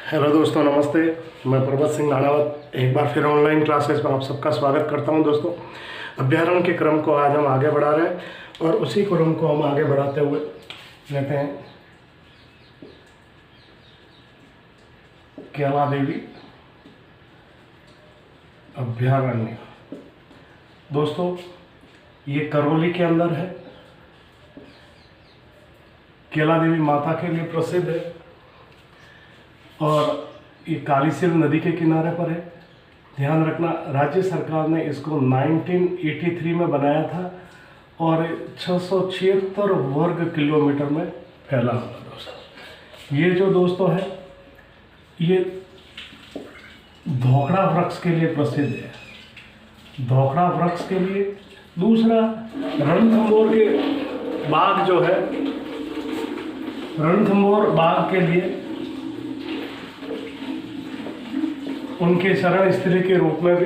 Hello दोस्तों, नमस्ते। मैं पर्वत सिंह नानावत एक बार फिर ऑनलाइन क्लासेस में आप सबका स्वागत करता हूं। दोस्तों, अभ्यारण्य के क्रम को आज हम आगे बढ़ा रहे हैं और उसी क्रम को हम आगे बढ़ाते हुए लेते हैं कैला देवी अभ्यारण्य। दोस्तों, ये करौली के अंदर है। कैला देवी माता के लिए प्रसिद्ध है और ये कालीसिर नदी के किनारे पर है। ध्यान रखना, राज्य सरकार ने इसको 1983 में बनाया था और 676 वर्ग किलोमीटर में फैला हुआ। दोस्तों, ये जो दोस्तों है ये धोकड़ा वृक्ष के लिए प्रसिद्ध है। धोकड़ा वृक्ष के लिए। दूसरा, रणथंभौर के बाग जो है, रणथंभौर बाग के लिए उनके शरण स्थली के रूप में भी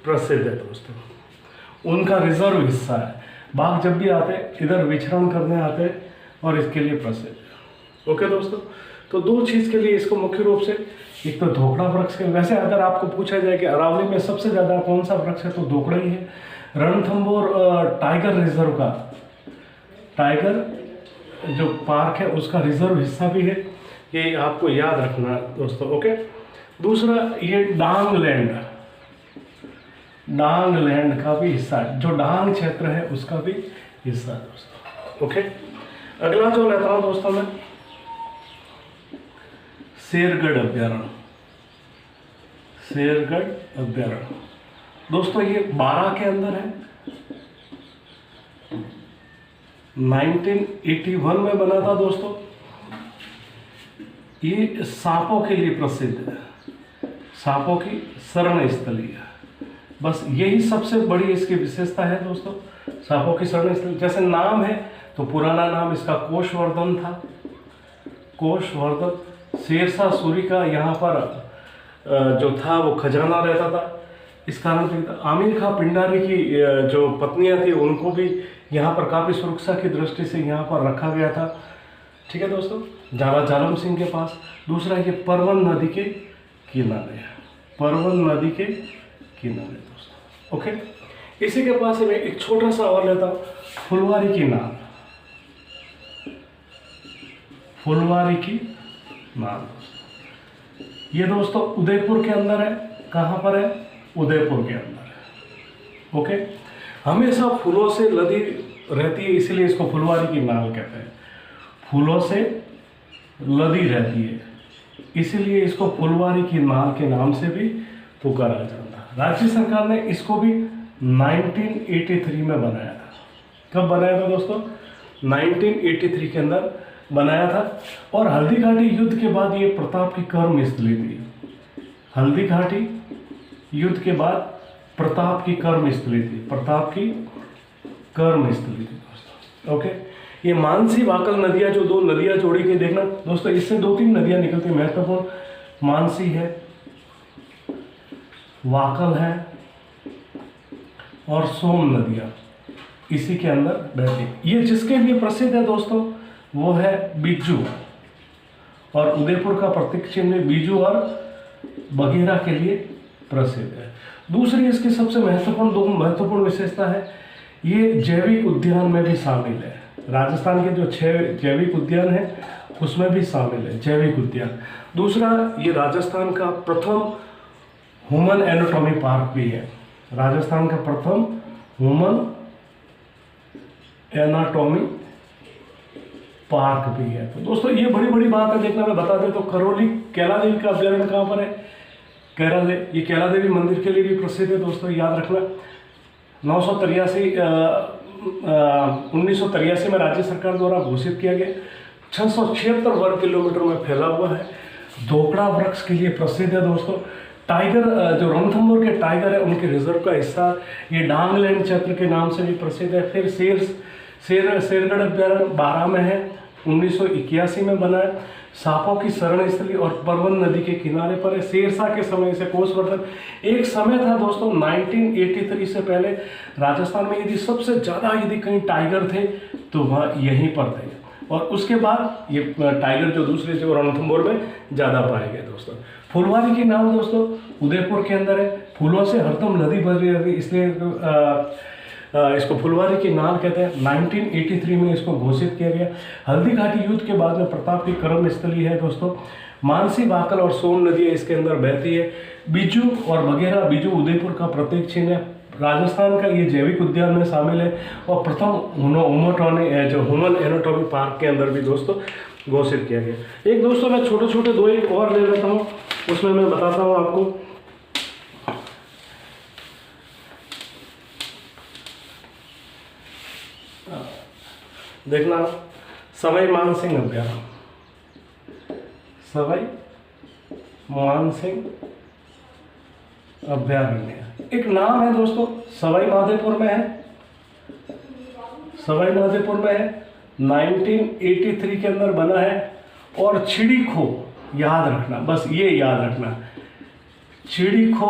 प्रसिद्ध है। दोस्तों, उनका रिजर्व हिस्सा है। बाघ जब भी आते इधर विचरण करने आते और इसके लिए प्रसिद्ध है। ओके दोस्तों, तो दो चीज़ के लिए इसको मुख्य रूप से, एक तो धोकड़ा वृक्ष के। वैसे अगर आपको पूछा जाए कि अरावली में सबसे ज़्यादा कौन सा वृक्ष है, तो धोकड़ा ही है। रणथंभौर टाइगर रिजर्व का, टाइगर जो पार्क है उसका रिजर्व हिस्सा भी है। ये आपको याद रखना दोस्तों। ओके। दूसरा, ये डांग लैंड का भी हिस्सा है। जो डांग क्षेत्र है उसका भी हिस्सा है दोस्तों। ओके। अगला जो लेता हूं दोस्तों मैं, शेरगढ़ अभ्यारण्य। शेरगढ़ अभ्यारण्य दोस्तों, ये 12 के अंदर है। 1981 में बना था दोस्तों। ये सांपों के लिए प्रसिद्ध है। सांपों की शरण स्थली है। बस यही सबसे बड़ी इसकी विशेषता है दोस्तों, सांपों की शरण स्थली। जैसे नाम है तो पुराना नाम इसका कोशवर्धन था। कोशवर्धन शेरशाह सूरी का यहाँ पर जो था वो खजाना रहता था। इस कारण से आमिर खां पिंडारी की जो पत्नियां थी उनको भी यहाँ पर काफ़ी सुरक्षा की दृष्टि से यहाँ पर रखा गया था। ठीक है दोस्तों, झाला जालम सिंह के पास। दूसरा, ये परवन नदी के किनारे है। परवन नदी के किनारे दोस्तों। ओके। इसी के पास मैं एक छोटा सा और लेता हूँ, फुलवारी की नाल। फुलवारी की नाल दोस्तों, ये दोस्तों उदयपुर के अंदर है। कहाँ पर है? उदयपुर के अंदर है। ओके। हमेशा फूलों से लदी रहती है, इसलिए इसको फुलवारी की नाल कहते हैं। फूलों से लदी रहती है, इसीलिए इसको फुलवारी की नाल के नाम से भी पुकारा जाता है। राज्य सरकार ने इसको भी 1983 में बनाया था। कब बनाया था दोस्तों? 1983 के अंदर बनाया था। और हल्दी घाटी युद्ध के बाद ये प्रताप की कर्म स्थली थी। हल्दी घाटी युद्ध के बाद प्रताप की कर्म स्थली थी। प्रताप की कर्म स्थली थी दोस्तों। ओके। ये मानसी वाकल नदियाँ, जो दो नदियाँ जोड़ी के देखना दोस्तों, इससे 2-3 नदियाँ निकलती हैं महत्वपूर्ण। मानसी है, वाकल है और सोम नदियाँ इसी के अंदर बहती है। ये जिसके लिए प्रसिद्ध है दोस्तों वो है बिज्जू, और उदयपुर का प्रतीक चिन्ह बिज्जू और बघेरा के लिए प्रसिद्ध है। दूसरी इसकी सबसे दो महत्वपूर्ण विशेषता है, ये जैविक उद्यान में भी शामिल है। राजस्थान के जो 6 जैविक उद्यान हैं उसमें भी शामिल है जैविक उद्यान। दूसरा, ये राजस्थान का प्रथम ह्यूमन एनाटॉमी पार्क भी है। राजस्थान का प्रथम ह्यूमन एनाटॉमी पार्क भी है। तो दोस्तों, ये बड़ी बड़ी बात है देखना। मैं बता दें तो करौली कैला देवी का अभ्यारण्य कहाँ पर है? ये कैला देवी मंदिर के लिए भी प्रसिद्ध है दोस्तों, याद रखना। 1983 में राज्य सरकार द्वारा घोषित किया गया। 676 वर्ग किलोमीटर में फैला हुआ है। धोकड़ा वृक्ष के लिए प्रसिद्ध है दोस्तों। टाइगर, जो रणथंभौर के टाइगर है उनके रिजर्व का हिस्सा। ये डांग लैंड क्षेत्र के नाम से भी प्रसिद्ध है। फिर शेरगढ़ अभ्यारण्य 12 में है, 1981 में बना है। सांपों की शरण स्थली और परवन नदी के किनारे पर है। शेरशाह के समय से कोशवर्धन। एक समय था दोस्तों 1983 से पहले राजस्थान में यदि सबसे ज़्यादा यदि कहीं टाइगर थे तो वह यहीं पर थे। और उसके बाद ये टाइगर जो दूसरे जो रणथंभौर में ज़्यादा पाए गए दोस्तों। फुलवारी की नाम दोस्तों उदयपुर के अंदर है। फूलों से हरदम नदी भर रही है, इसलिए इसको फुलवारी की नाल कहते हैं। 1983 में इसको घोषित किया गया। हल्दी घाटी युद्ध के बाद में प्रताप की कर्म स्थली है दोस्तों। मानसी, बाकल और सोन नदियाँ इसके अंदर बहती है। बिजू और बघेरा, बिजू उदयपुर का प्रतीक चिन्ह है। राजस्थान का ये जैविक उद्यान में शामिल है और प्रथम ह्यूमन एनाटॉमी पार्क के अंदर भी दोस्तों घोषित किया गया। एक दोस्तों मैं छोटे छोटे दो एक और ले लेता हूँ, उसमें मैं बताता हूँ आपको। देखना, सवाई मानसिंह अभ्यारण्य, सवाई मानसिंह अभ्यारण्य एक नाम है दोस्तों। सवाई माधोपुर में है, सवाई माधोपुर में है। 1983 के अंदर बना है। और छिड़ीखो याद रखना, बस ये याद रखना, छिड़ीखो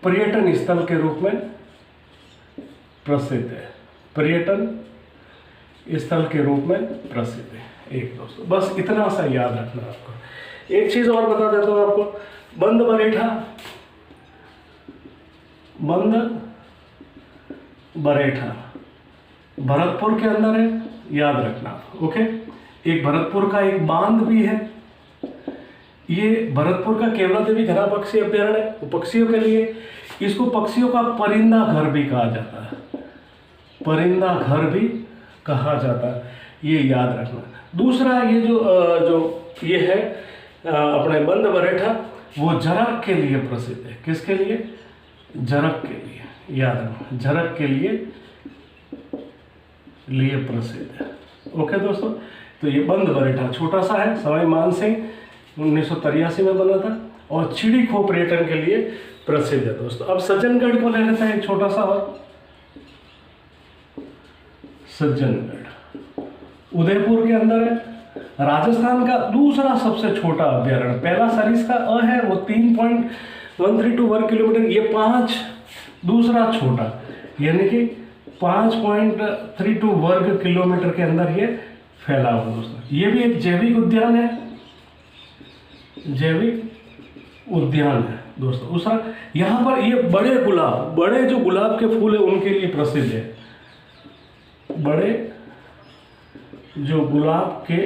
पर्यटन स्थल के रूप में प्रसिद्ध है। पर्यटन स्थल के रूप में प्रसिद्ध है। एक दोस्तों बस इतना सा याद रखना आपको। एक चीज और बता देता हूँ आपको, बंद बरेठा, बंद बरेठा भरतपुर के अंदर है, याद रखना। ओके, एक भरतपुर का एक बांध भी है। ये भरतपुर का केवला देवी घना पक्षी अभ्यारण्य है। पक्षियों के लिए इसको पक्षियों का परिंदा घर भी कहा जाता है, परिंदा घर भी कहा जाता है, ये याद रखना। दूसरा ये जो ये है अपने बंद बरेठा, वो जरक के लिए प्रसिद्ध है। किसके लिए? जरक के लिए, याद रखना, जरक के लिए प्रसिद्ध है। ओके दोस्तों, तो ये बंद बरेठा छोटा सा है, सवाई मानसिंह 1983 में बना था और छिड़ीखो पर्यटन के लिए प्रसिद्ध है दोस्तों। अब सज्जनगढ़ को ले लेते हैं, एक छोटा सा और। सज्जनगढ़ उदयपुर के अंदर है। राजस्थान का दूसरा सबसे छोटा अभ्यारण्य, पहला सरिस्का अ है, वो 3.132 वर्ग किलोमीटर, ये 5, दूसरा छोटा यानी कि 5.32 वर्ग किलोमीटर के अंदर ये फैला हुआ दोस्तों। ये भी एक जैविक उद्यान है, जैविक उद्यान है दोस्तों। दूसरा यहाँ पर ये बड़े जो गुलाब के फूल है उनके लिए प्रसिद्ध है। बड़े जो गुलाब के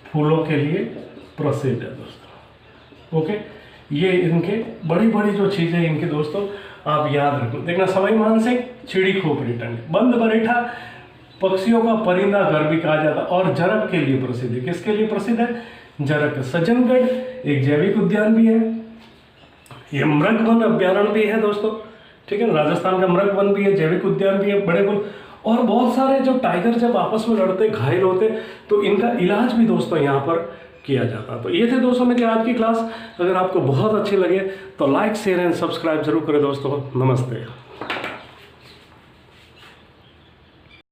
फूलों के लिए प्रसिद्ध है दोस्तों। ओके, ये इनके बड़ी जो चीजें इनके दोस्तों आप याद रखो। देखना, सवाई मानसिंह छिड़ीखो पर्यटन, बंद बरेठा पक्षियों का परिंदा घर भी कहा जाता है और जरक के लिए प्रसिद्ध है। किसके लिए प्रसिद्ध है? जरक। सज्जनगढ़ एक जैविक उद्यान भी है, ये मृगवन अभ्यारण्य भी है दोस्तों। ठीक है, राजस्थान का मृगवन भी है, जैविक उद्यान भी है, बड़े गुल। और बहुत सारे जो टाइगर जब आपस में लड़ते घायल होते तो इनका इलाज भी दोस्तों यहाँ पर किया जाता। तो ये थे दोस्तों मेरी आज की क्लास। अगर आपको बहुत अच्छी लगे तो लाइक, शेयर एंड सब्सक्राइब जरूर करें दोस्तों। नमस्ते।